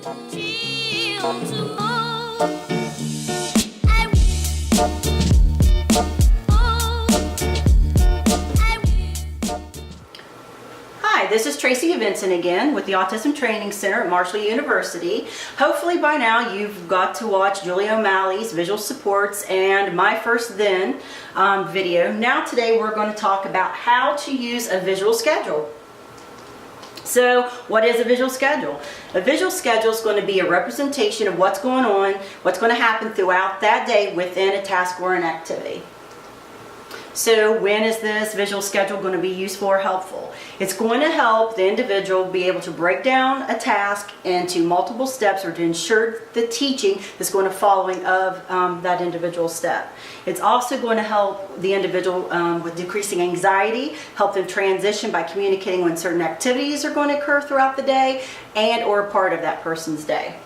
Hi, this is Tracy Vincent again with the Autism Training Center at Marshall University. Hopefully by now you've got to watch Julie O'Malley's visual supports and my first then video. Now today we're going to talk about how to use a visual schedule. So what is a visual schedule? A visual schedule is going to be a representation of what's going on, what's going to happen throughout that day within a task or an activity. So when is this visual schedule going to be useful or helpful? It's going to help the individual be able to break down a task into multiple steps or to ensure the teaching that's going to following of that individual step. It's also going to help the individual with decreasing anxiety, help them transition by communicating when certain activities are going to occur throughout the day and or a part of that person's day.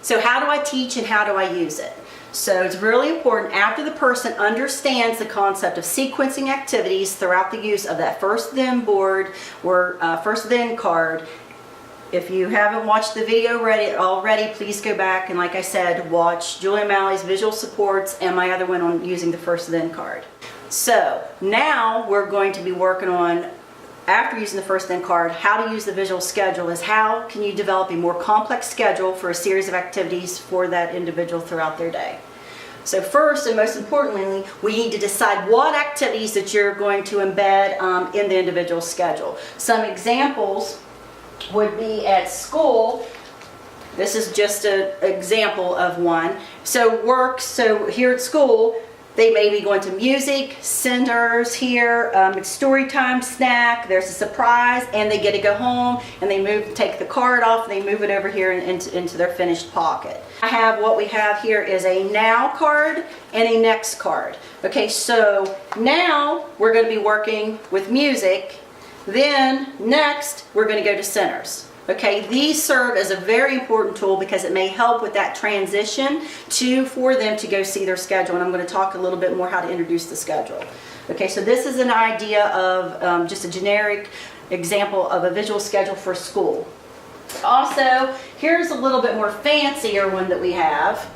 So how do I teach and how do I use it? So it's really important after the person understands the concept of sequencing activities throughout the use of that first then board or first then card. If you haven't watched the video already, please go back and, like I said, watch Julie O'Malley's visual supports and my other one on using the first then card. So now we're going to be working on, after using the first then card, how to use the visual schedule is how can you develop a more complex schedule for a series of activities for that individual throughout their day. So first and most importantly, we need to decide what activities that you're going to embed in the individual schedule. Some examples would be at school. This is just an example of one. So here at school, they may be going to music, centers here, it's story time, snack, there's a surprise, and they get to go home and they take the card off, and they move it over here into their finished pocket. What we have here is a now card and a next card. Okay, so now we're going to be working with music, then next we're going to go to centers. Okay, these serve as a very important tool because it may help with that transition for them to go see their schedule, and I'm going to talk a little bit more how to introduce the schedule. Okay, so this is an idea of just a generic example of a visual schedule for school. Also, here's a little bit more fancier one that we have.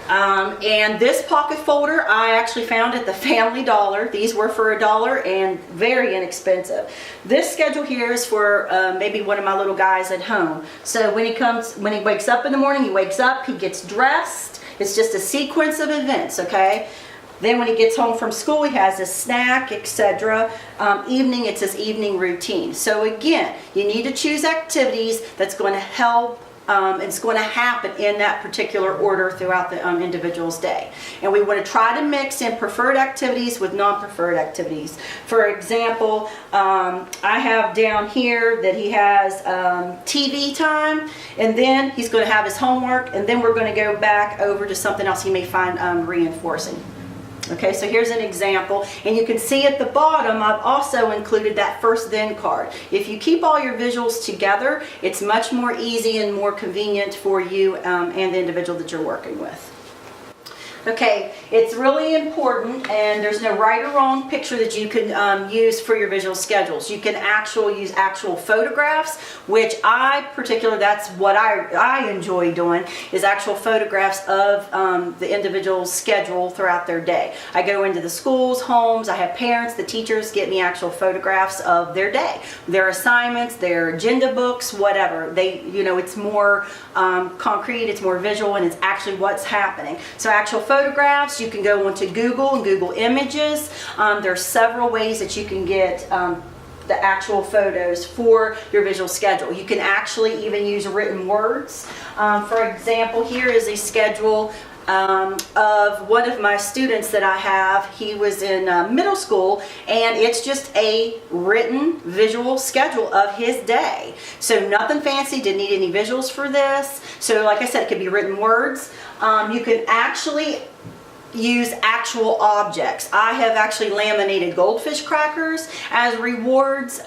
And this pocket folder I actually found at the Family Dollar. These were for $1 and very inexpensive. This schedule here is for maybe one of my little guys at home. So when he wakes up in the morning, he wakes up, he gets dressed. It's just a sequence of events, okay? Then when he gets home from school, he has his snack, etc. Evening, it's his evening routine. So again, you need to choose activities that's going to help. It's going to happen in that particular order throughout the individual's day. And we want to try to mix in preferred activities with non-preferred activities. For example, I have down here that he has TV time, and then he's going to have his homework, and then we're going to go back over to something else he may find reinforcing. Okay, so here's an example, and you can see at the bottom I've also included that first then card. If you keep all your visuals together, it's much more easy and more convenient for you and the individual that you're working with. Okay, it's really important, and there's no right or wrong picture that you can use for your visual schedules. You can use actual photographs, which that's what I enjoy doing, is actual photographs of the individual's schedule throughout their day. I go into the schools, homes, I have parents, the teachers get me actual photographs of their day, their assignments, their agenda books, whatever. It's more concrete, it's more visual, and it's actually what's happening. So actual photographs, you can go onto Google and Google Images. There are several ways that you can get the actual photos for your visual schedule. You can actually even use written words. For example, here is a schedule of one of my students that I have. He was in middle school, and it's just a written visual schedule of his day. So nothing fancy, didn't need any visuals for this. So like I said, it could be written words. You can actually use actual objects. I have actually laminated goldfish crackers as rewards,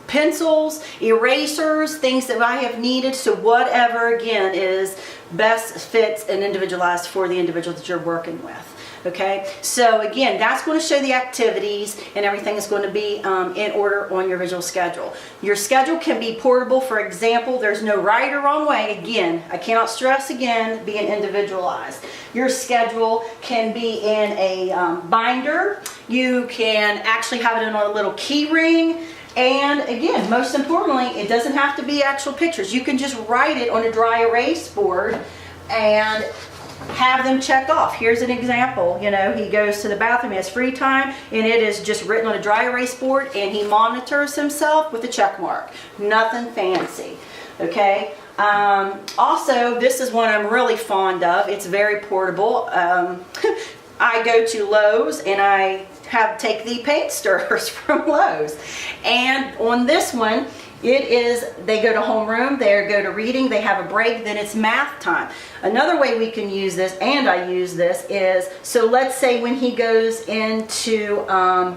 pencils, erasers, things that I have needed. So whatever, again, is best fits and individualized for the individual that you're working with. Okay, so again, that's going to show the activities, and everything is going to be in order on your visual schedule. Your schedule can be portable. For example, there's no right or wrong way. Again, I cannot stress again, being individualized. Your schedule can be in a binder. You can actually have it in a little key ring. And again, most importantly, it doesn't have to be actual pictures. You can just write it on a dry erase board and have them check off. Here's an example. You know, he goes to the bathroom, he has free time, and it is just written on a dry erase board, and he monitors himself with a check mark. Nothing fancy. Okay. Also, this is one I'm really fond of. It's very portable. I go to Lowe's and I take the paint stirrers from Lowe's, and on this one, it is, they go to homeroom, they go to reading, they have a break, then it's math time. Another way we can use this, and I use this, is, so let's say when he goes into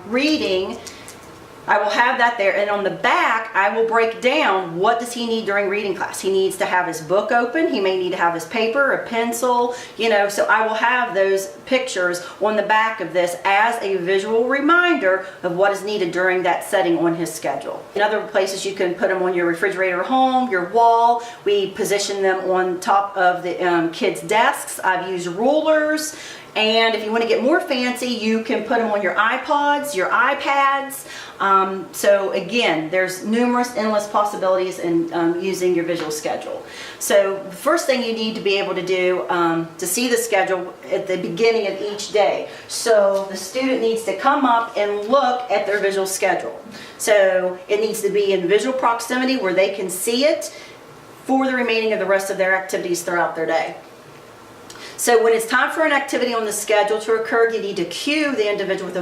reading, I will have that there, and on the back I will break down what does he need during reading class. He needs to have his book open, he may need to have his paper, a pencil, you know, so I will have those pictures on the back of this as a visual reminder of what is needed during that setting on his schedule. In other places, you can put them on your refrigerator home, your wall. We position them on top of the kids' desks. I've used rulers. And if you want to get more fancy, you can put them on your iPods, your iPads. So again, there's numerous, endless possibilities in using your visual schedule. So the first thing you need to be able to do to see the schedule at the beginning of each day. So the student needs to come up and look at their visual schedule. So it needs to be in visual proximity where they can see it for the remaining of the rest of their activities throughout their day. So when it's time for an activity on the schedule to occur, you need to cue the individual with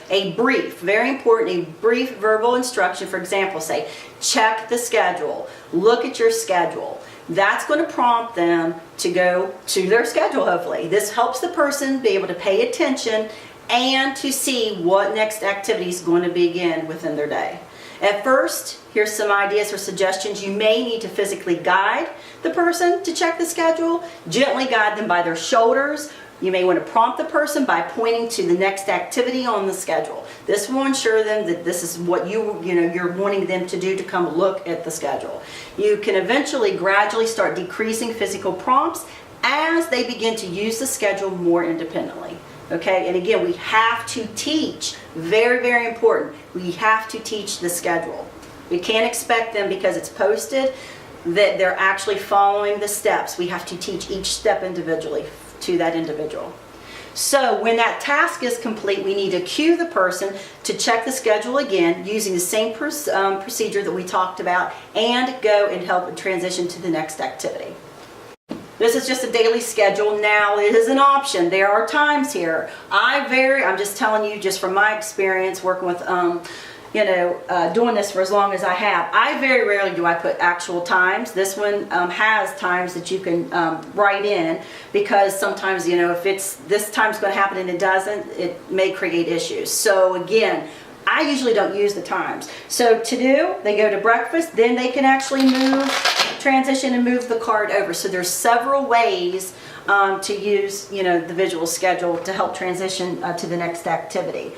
a brief, very important, a brief verbal instruction. For example, say, check the schedule, look at your schedule. That's going to prompt them to go to their schedule, hopefully. This helps the person be able to pay attention and to see what next activity is going to begin within their day. At first, here's some ideas or suggestions. You may need to physically guide the person to check the schedule. Gently guide them by their shoulders. You may want to prompt the person by pointing to the next activity on the schedule. This will ensure them that this is what you're wanting them to do, to come look at the schedule. You can eventually gradually start decreasing physical prompts as they begin to use the schedule more independently. Okay, and again, we have to teach, very, very important, we have to teach the schedule. We can't expect them, because it's posted, that they're actually following the steps. We have to teach each step individually to that individual. So when that task is complete, we need to cue the person to check the schedule again using the same procedure that we talked about, and go and help transition to the next activity. This is just a daily schedule. Now, it is an option. There are times here. I'm just telling you, just from my experience working with, doing this for as long as I have, I very rarely do I put actual times. This one has times that you can write in, because sometimes, if this time's going to happen and it doesn't, it may create issues. So again, I usually don't use the times. So they go to breakfast, then they can actually transition and move the card over. So there's several ways to use, the visual schedule to help transition to the next activity.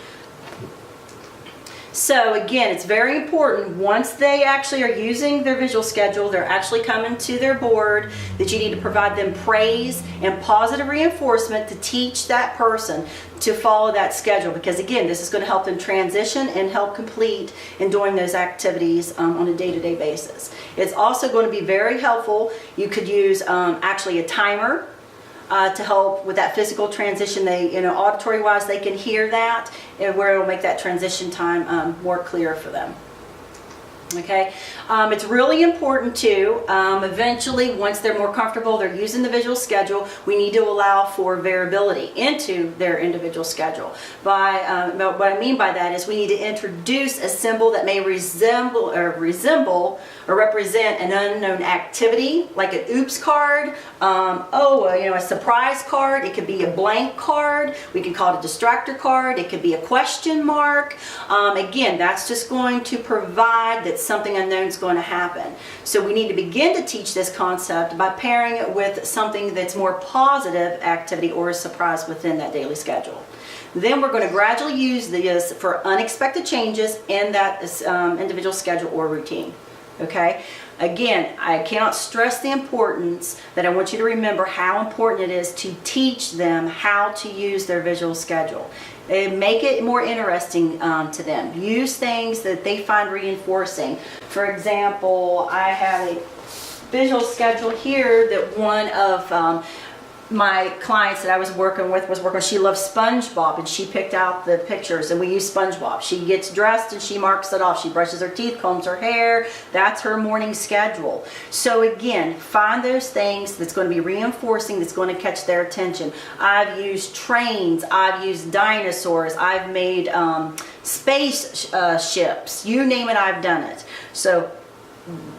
So again, it's very important, once they actually are using their visual schedule, they're actually coming to their board, that you need to provide them praise and positive reinforcement to teach that person to follow that schedule, because again, this is going to help them transition and help complete in doing those activities on a day-to-day basis. It's also going to be very helpful. You could use actually a timer to help with that physical transition. They, auditory wise, they can hear that, and where it'll make that transition time more clear for them. Okay, it's really important too, eventually, once they're more comfortable, they're using the visual schedule, we need to allow for variability into their individual schedule. What I mean by that is we need to introduce a symbol that may resemble or represent an unknown activity, like an oops card, a surprise card. It could be a blank card. We can call it a distractor card. It could be a question mark. Again, that's just going to provide that that something unknown is going to happen. So we need to begin to teach this concept by pairing it with something that's more positive activity or a surprise within that daily schedule. Then we're going to gradually use this for unexpected changes in that individual schedule or routine. Okay? Again, I cannot stress the importance that I want you to remember how important it is to teach them how to use their visual schedule. And make it more interesting to them. Use things that they find reinforcing. For example, I have a visual schedule here that one of my clients that I was working with she loves SpongeBob, and she picked out the pictures and we use SpongeBob. She gets dressed and she marks it off. She brushes her teeth, combs her hair. That's her morning schedule. So again, find those things that's going to be reinforcing, that's going to catch their attention. I've used trains, I've used dinosaurs, I've made space ships, you name it, I've done it. So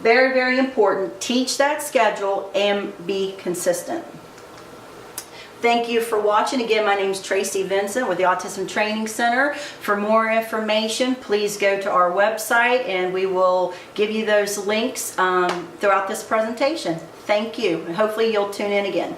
very, very important. Teach that schedule and be consistent. Thank you for watching. Again, my name is Tracy Vincent with the Autism Training Center. For more information, please go to our website and we will give you those links throughout this presentation. Thank you, and hopefully you'll tune in again.